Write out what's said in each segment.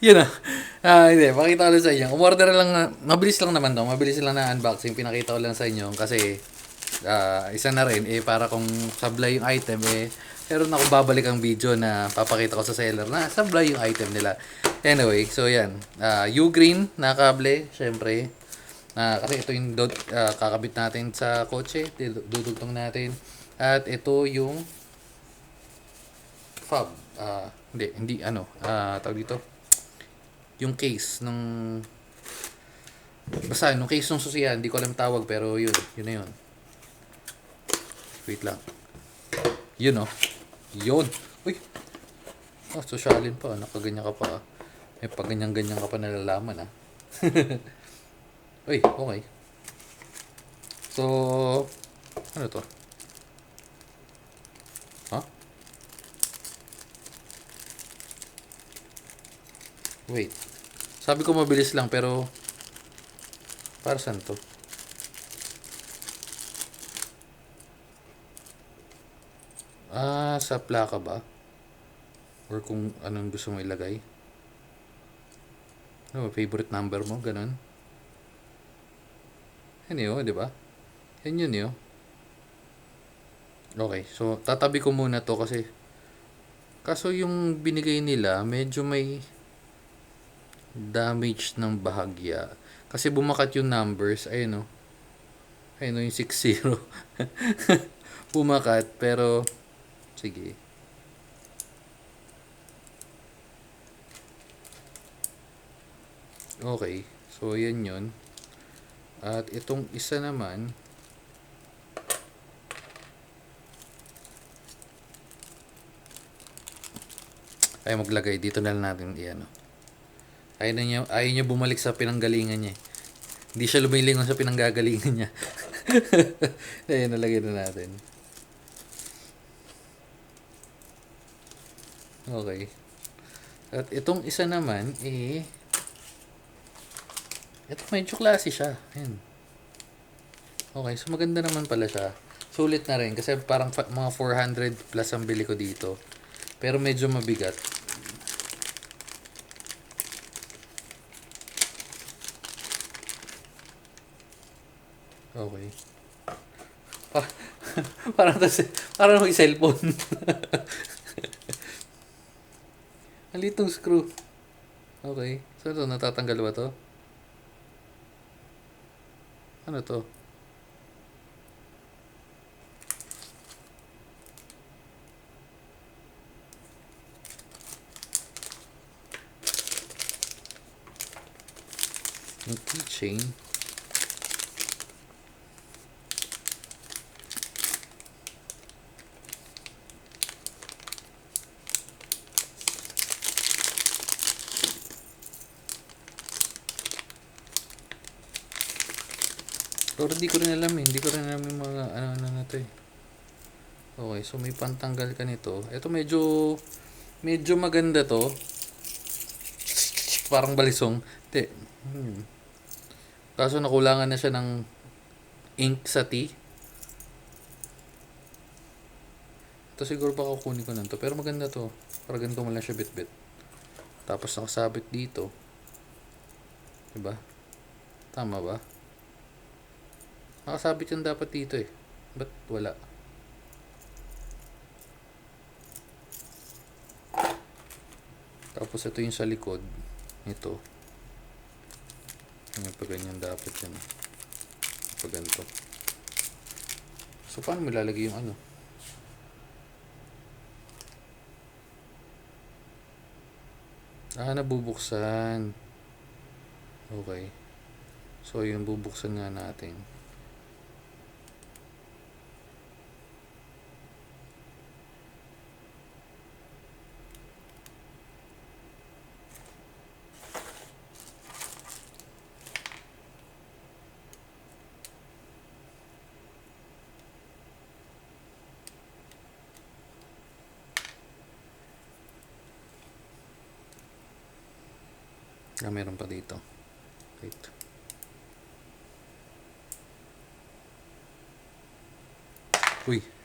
Yun ah. Hindi, pakita ko lang sa inyo. Umorder lang na, mabilis lang naman to. Mabilis lang na unboxing. Pinakita ko lang sa inyo kasi isa na rin, para kung sablay yung item, meron ako babalik ang video na papakita ko sa seller na sablay yung item nila. Anyway, so yan. U-green na kable, syempre. Kasi ito yung kakabit natin sa kotse, dudugtong natin. At ito yung fob. Hindi ano, tawag dito. Yung case ng basta yung case ng susiyan, hindi ko alam tawag pero yun na yun. Wait lang. Yun oh. Yun. Uy, sosyalin pa, nakaganyan ka pa. May pag ganyan-ganyan ka pa nalalaman ah. Uy, okay. So, ano to? Ha? Wait. Sabi ko mabilis lang pero para saan to? Sa plaka ba? Or kung anong gusto mo ilagay? Ano, favorite number mo, ganun. Yan yun, di ba? Yan yun yun. Okay, so tatabi ko muna to kasi kaso yung binigay nila medyo may damage ng bahagya. Kasi bumakat yung numbers, ayun o. Ayun o yung 60. Bumakat, pero sige. Okay, so yan yun. At itong isa naman, ay maglagay dito na lang natin iyan. Ayaw niya bumalik sa pinanggalingan niya. Hindi siya lumilingon sa pinanggagalingan niya. Ayun, nalagay na natin. Okay. At itong isa naman, ito medyo klase siya. Ayan. Okay, so maganda naman pala siya. Sulit na rin kasi parang mga 400 plus ang bili ko dito. Pero medyo mabigat. Okay. Pa- parang parang may cellphone. Ang litong screw. Okay. So ito, natatanggal ba to? Ano to? Yung keychain. Pero hindi ko rin alam eh. Hindi ko rin alam yung mga ano na to eh. Okay, so may pantanggal ka nito. Ito medyo maganda to. Parang balisong. Hindi. Kaso nakulangan na siya ng ink sa T. Ito siguro baka kukunin ko na to. Pero maganda to. Para ganito mo lang siya bit-bit. Tapos nakasabit dito. Diba? Tama ba? Nakasabit yung dapat dito eh. Ba't wala? Tapos ito yung sa likod. Ito. Yung pag ganyan dapat yan. Pag ganito. So paano mo lalagay yung ano? Nabubuksan. Okay. So yung bubuksan nga natin. Meron pa dito. Wait.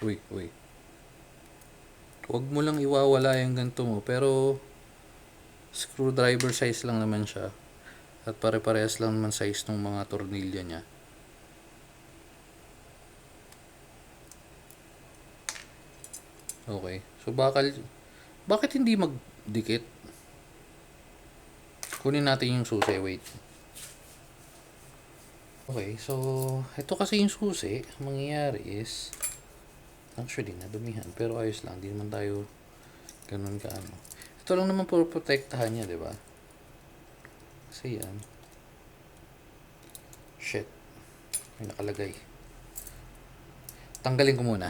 Uy. Huwag mo lang iwawala yung ganito mo. Pero, Screwdriver size lang naman siya. At pare-parehas lang naman size ng mga tornilyo niya. Okay. So, bakit hindi magdikit? Kunin natin yung susi. Wait. Okay. So, ito kasi yung susi. Ang mangyayari is, actually, nadumihan. Pero ayos lang. Hindi naman tayo ganun kaano. Ito lang naman po protektahan niya, di ba? Kasi yan. Shit. May nakalagay. Tanggalin ko muna.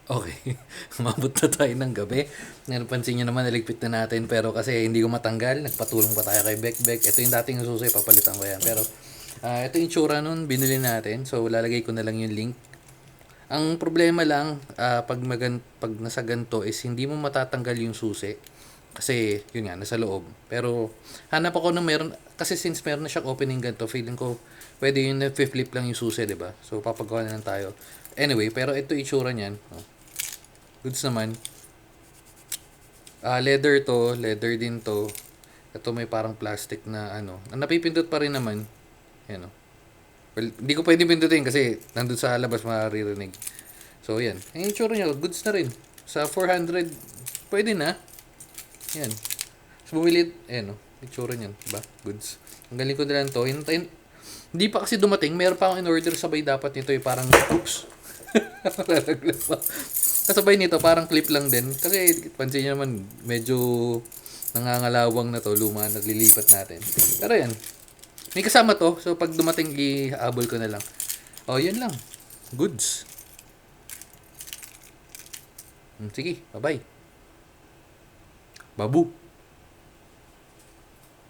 Okay. Umabot na tayo ng gabi. Napansin nyo naman, naligpit na natin. Pero kasi hindi ko matanggal. Nagpatulong pa tayo kay Bekbek. Ito yung dating susi. Papalitan ko yan. Pero, ito yung tsura nun. Binili natin. So, lalagay ko na lang yung link. Ang problema lang, pag nasa ganito is hindi mo matatanggal yung susi. Kasi, yun nga, nasa loob. Pero, hanap ako ng meron. Kasi since meron na siyang opening ganito, feeling ko, pwede yung flip lang yung susi, diba? So, papagawa na lang tayo. Anyway, pero ito itsura niyan. Oh. Goods naman. Leather to. Leather din to. Ito may parang plastic na ano. Ang napipindot pa rin naman. Yan o. Well, hindi ko pwede pindutin kasi nandun sa labas maririnig. So, yan. Yung itsura niya, goods na rin. Sa 400, pwede na. Yan. So, bumili, ayan o. Itsura niyan. Diba? Goods. Ang galing ko na lang to. Hindi pa kasi dumating. Meron pa akong in-order sabay dapat nito. Parang, oops. Lalaglag pa. Kasabay nito, parang clip lang din. Kasi, pansin nyo naman, medyo nangangalawang na to. Luma, naglilipat natin. Pero yan. May kasama to. So, pag dumating, i-habol ko na lang. Oh, yan lang. Goods. Sige, bye-bye. Babu.